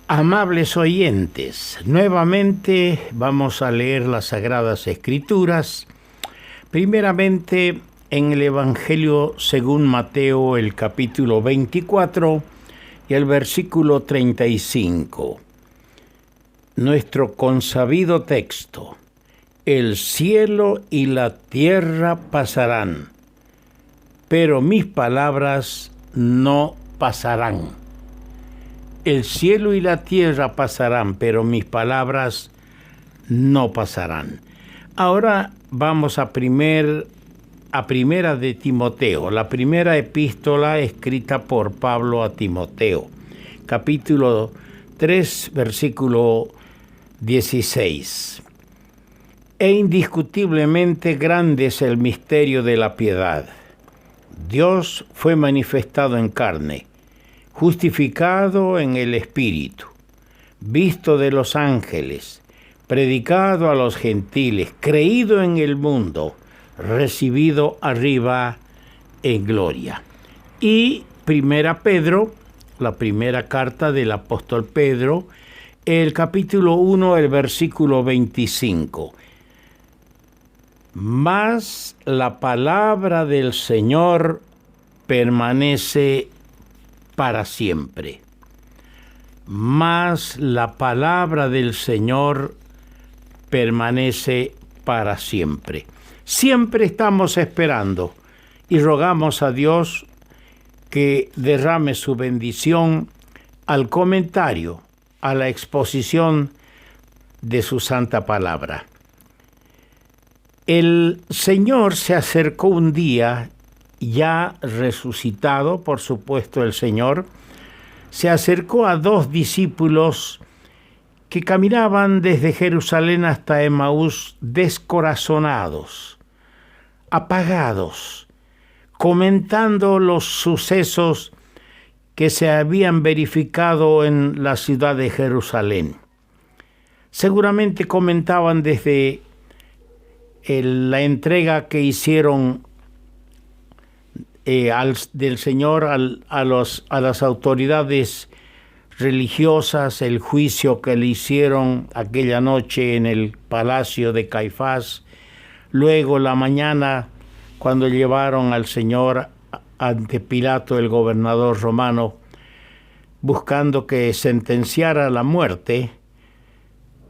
Amables oyentes, nuevamente vamos a leer las Sagradas Escrituras, primeramente en el Evangelio según Mateo, el capítulo 24 y el versículo 35. Nuestro consabido texto: el cielo y la tierra pasarán, pero mis palabras no pasarán. El cielo y la tierra pasarán, pero mis palabras no pasarán. Ahora vamos a primera de Timoteo, la primera epístola escrita por Pablo a Timoteo, capítulo 3, versículo 16. E indiscutiblemente grande es el misterio de la piedad. Dios fue manifestado en carne, justificado en el Espíritu, visto de los ángeles, predicado a los gentiles, creído en el mundo, recibido arriba en gloria. Y primera Pedro, la primera carta del apóstol Pedro, el capítulo 1, el versículo 25. Mas la palabra del Señor permanece para siempre. Mas la palabra del Señor permanece para siempre. Siempre estamos esperando y rogamos a Dios que derrame su bendición al comentario, a la exposición de su santa palabra. El Señor se acercó un día, ya resucitado, por supuesto el Señor, se acercó a dos discípulos que caminaban desde Jerusalén hasta Emaús descorazonados, apagados, comentando los sucesos que se habían verificado en la ciudad de Jerusalén. Seguramente comentaban desde la entrega que hicieron del Señor a las autoridades religiosas, el juicio que le hicieron aquella noche en el palacio de Caifás, luego la mañana cuando llevaron al Señor ante Pilato, el gobernador romano, buscando que sentenciara la muerte,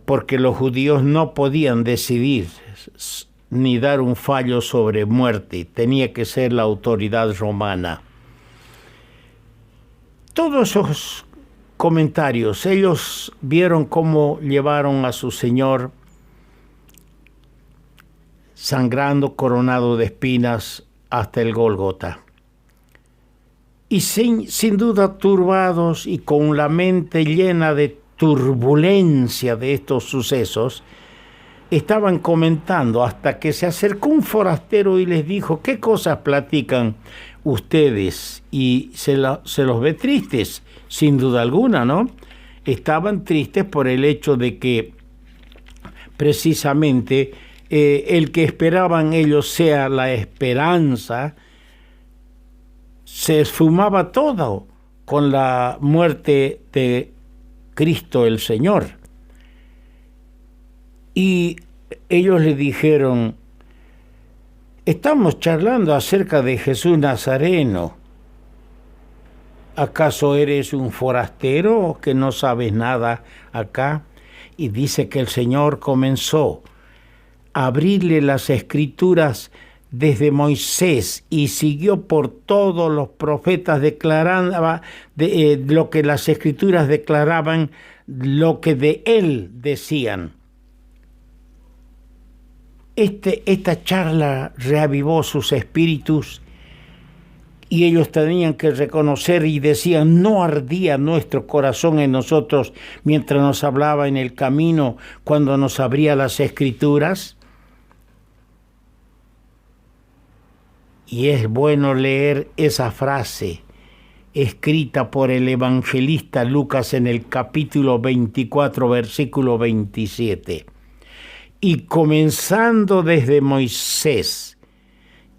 porque los judíos no podían decidir ni dar un fallo sobre muerte, tenía que ser la autoridad romana. Todos esos comentarios, ellos vieron cómo llevaron a su Señor sangrando, coronado de espinas, hasta el Gólgota. Y sin duda turbados y con la mente llena de turbulencia de estos sucesos, estaban comentando hasta que se acercó un forastero y les dijo: ¿qué cosas platican ustedes? Y se los ve tristes, sin duda alguna, ¿no? Estaban tristes por el hecho de que precisamente el que esperaban ellos sea la esperanza, se esfumaba todo con la muerte de Cristo el Señor. Y ellos le dijeron: estamos charlando acerca de Jesús Nazareno. ¿Acaso eres un forastero que no sabes nada acá? Y dice que el Señor comenzó a abrirle las Escrituras desde Moisés y siguió por todos los profetas declarando lo que las Escrituras declaraban, lo que de él decían. Esta charla reavivó sus espíritus y ellos tenían que reconocer y decían: no ardía nuestro corazón en nosotros mientras nos hablaba en el camino, cuando nos abría las Escrituras. Y es bueno leer esa frase escrita por el evangelista Lucas en el capítulo 24, versículo 27. Y comenzando desde Moisés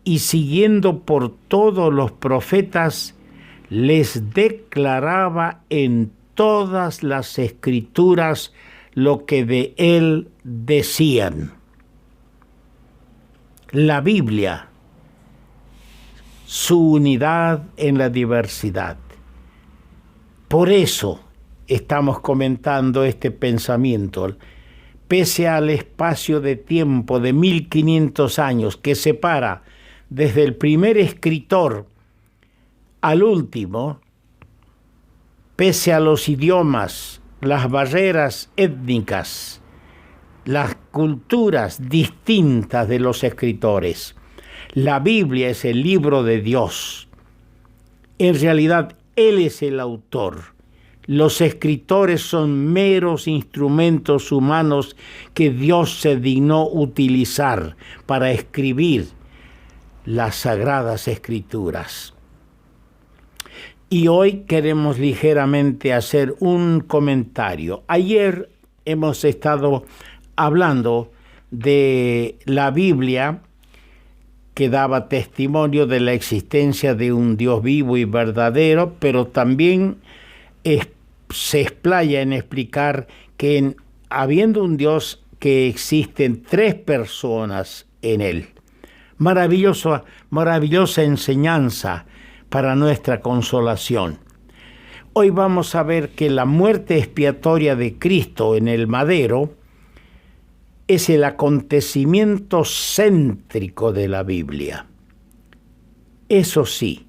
y siguiendo por todos los profetas, les declaraba en todas las escrituras lo que de él decían. La Biblia, su unidad en la diversidad. Por eso estamos comentando este pensamiento. Pese al espacio de tiempo de 1500 años que separa desde el primer escritor al último, pese a los idiomas, las barreras étnicas, las culturas distintas de los escritores, la Biblia es el libro de Dios. En realidad, Él es el autor. Los escritores son meros instrumentos humanos que Dios se dignó utilizar para escribir las sagradas escrituras. Y hoy queremos ligeramente hacer un comentario. Ayer hemos estado hablando de la Biblia que daba testimonio de la existencia de un Dios vivo y verdadero, pero también se explaya en explicar que habiendo un Dios que existen tres personas en él. Maravillosa enseñanza para nuestra consolación. Hoy vamos a ver que la muerte expiatoria de Cristo en el madero es el acontecimiento céntrico de la Biblia. Eso sí,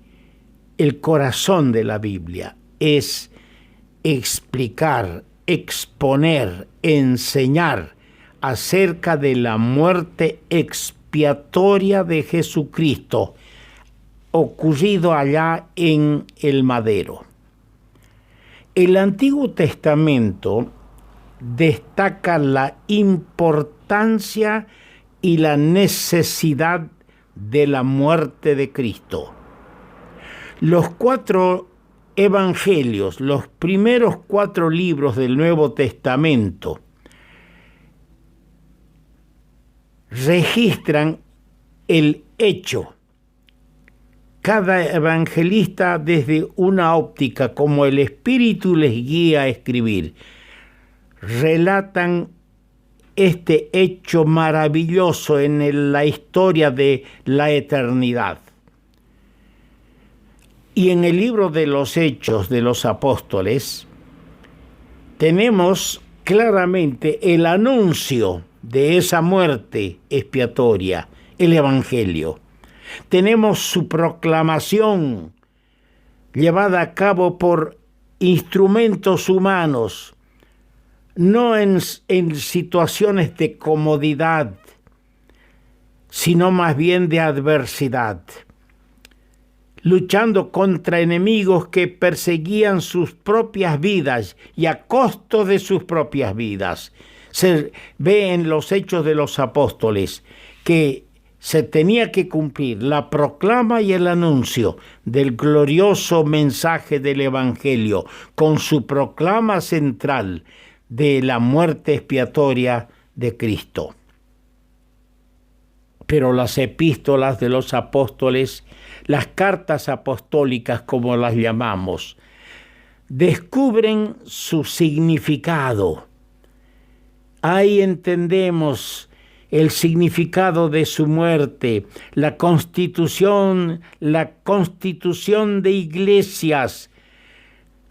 el corazón de la Biblia es explicar, exponer, enseñar acerca de la muerte expiatoria de Jesucristo ocurrido allá en el madero. El Antiguo Testamento destaca la importancia y la necesidad de la muerte de Cristo. Los 4 evangelios, los primeros 4 libros del Nuevo Testamento, registran el hecho. Cada evangelista desde una óptica, como el Espíritu les guía a escribir, relatan este hecho maravilloso en la historia de la eternidad. Y en el libro de los Hechos de los Apóstoles tenemos claramente el anuncio de esa muerte expiatoria, el Evangelio. Tenemos su proclamación llevada a cabo por instrumentos humanos, no en situaciones de comodidad, sino más bien de adversidad, luchando contra enemigos que perseguían sus propias vidas y a costo de sus propias vidas. Se ve en los Hechos de los Apóstoles que se tenía que cumplir la proclama y el anuncio del glorioso mensaje del Evangelio con su proclama central de la muerte expiatoria de Cristo. Pero las epístolas de los apóstoles, las cartas apostólicas como las llamamos, descubren su significado. Ahí entendemos el significado de su muerte, la constitución de iglesias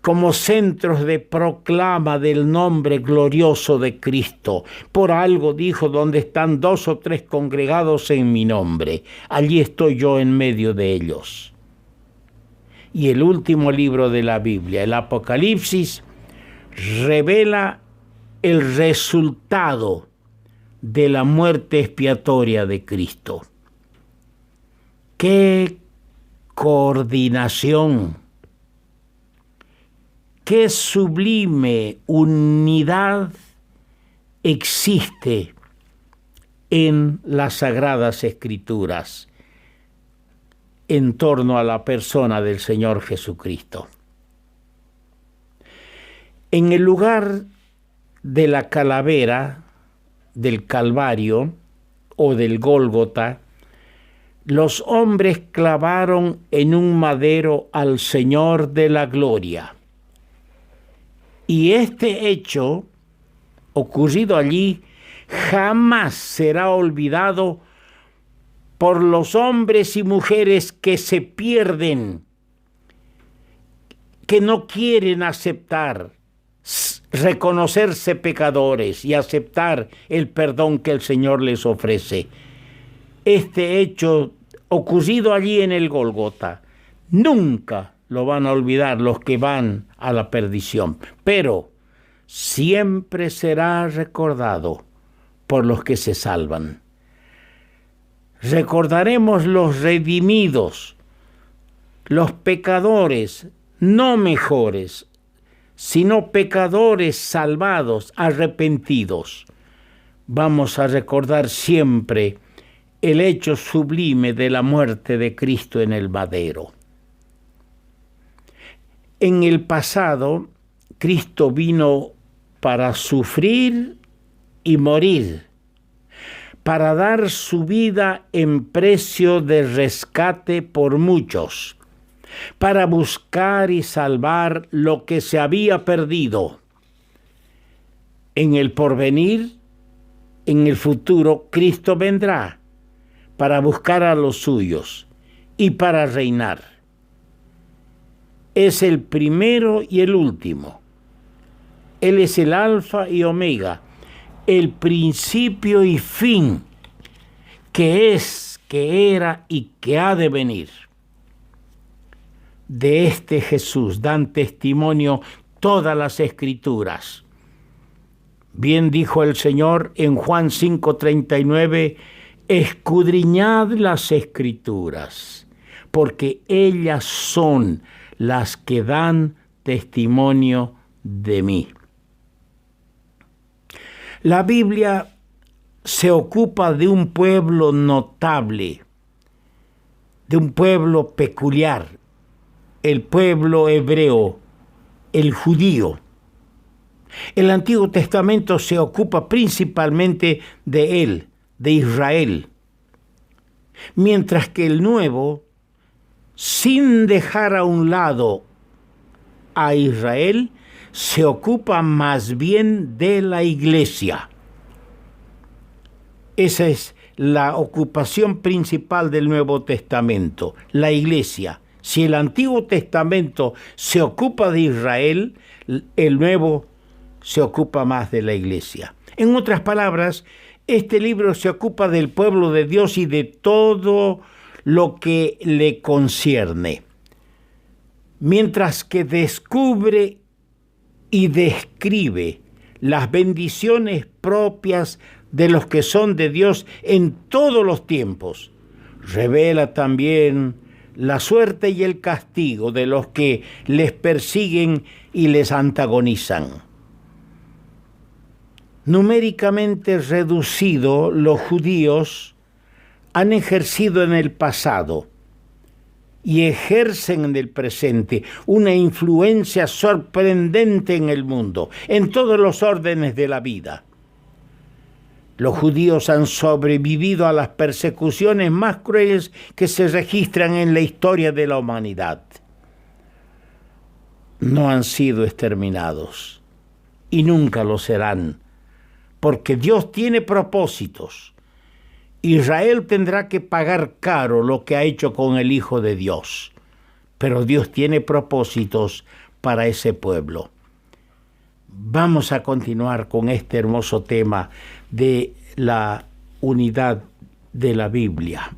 como centros de proclama del nombre glorioso de Cristo. Por algo dijo, donde están 2 o 3 congregados en mi nombre, allí estoy yo en medio de ellos. Y el último libro de la Biblia, el Apocalipsis, revela el resultado de la muerte expiatoria de Cristo. ¡Qué coordinación! ¡Qué sublime unidad existe en las Sagradas Escrituras en torno a la persona del Señor Jesucristo! En el lugar de la calavera, del Calvario o del Gólgota, los hombres clavaron en un madero al Señor de la gloria. Y este hecho ocurrido allí jamás será olvidado por los hombres y mujeres que se pierden, que no quieren aceptar, reconocerse pecadores y aceptar el perdón que el Señor les ofrece. Este hecho ocurrido allí en el Gólgota, nunca lo van a olvidar los que van a la perdición, pero siempre será recordado por los que se salvan. Recordaremos los redimidos, los pecadores, no mejores, sino pecadores salvados, arrepentidos. Vamos a recordar siempre el hecho sublime de la muerte de Cristo en el madero. En el pasado, Cristo vino para sufrir y morir, para dar su vida en precio de rescate por muchos, para buscar y salvar lo que se había perdido. En el porvenir, en el futuro, Cristo vendrá para buscar a los suyos y para reinar. Es el primero y el último. Él es el alfa y omega, el principio y fin, que es, que era y que ha de venir. De este Jesús dan testimonio todas las Escrituras. Bien dijo el Señor en Juan 5:39, escudriñad las Escrituras, porque ellas son las que dan testimonio de mí. La Biblia se ocupa de un pueblo notable, de un pueblo peculiar, el pueblo hebreo, el judío. El Antiguo Testamento se ocupa principalmente de él, de Israel, mientras que el Nuevo, sin dejar a un lado a Israel, se ocupa más bien de la iglesia. Esa es la ocupación principal del Nuevo Testamento, la iglesia. Si el Antiguo Testamento se ocupa de Israel, el Nuevo se ocupa más de la iglesia. En otras palabras, este libro se ocupa del pueblo de Dios y de todo lo que le concierne, mientras que descubre y describe las bendiciones propias de los que son de Dios en todos los tiempos. Revela también la suerte y el castigo de los que les persiguen y les antagonizan. Numéricamente reducido, los judíos han ejercido en el pasado y ejercen en el presente una influencia sorprendente en el mundo, en todos los órdenes de la vida. Los judíos han sobrevivido a las persecuciones más crueles que se registran en la historia de la humanidad. No han sido exterminados y nunca lo serán, porque Dios tiene propósitos. Israel tendrá que pagar caro lo que ha hecho con el Hijo de Dios, pero Dios tiene propósitos para ese pueblo. Vamos a continuar con este hermoso tema de la unidad de la Biblia.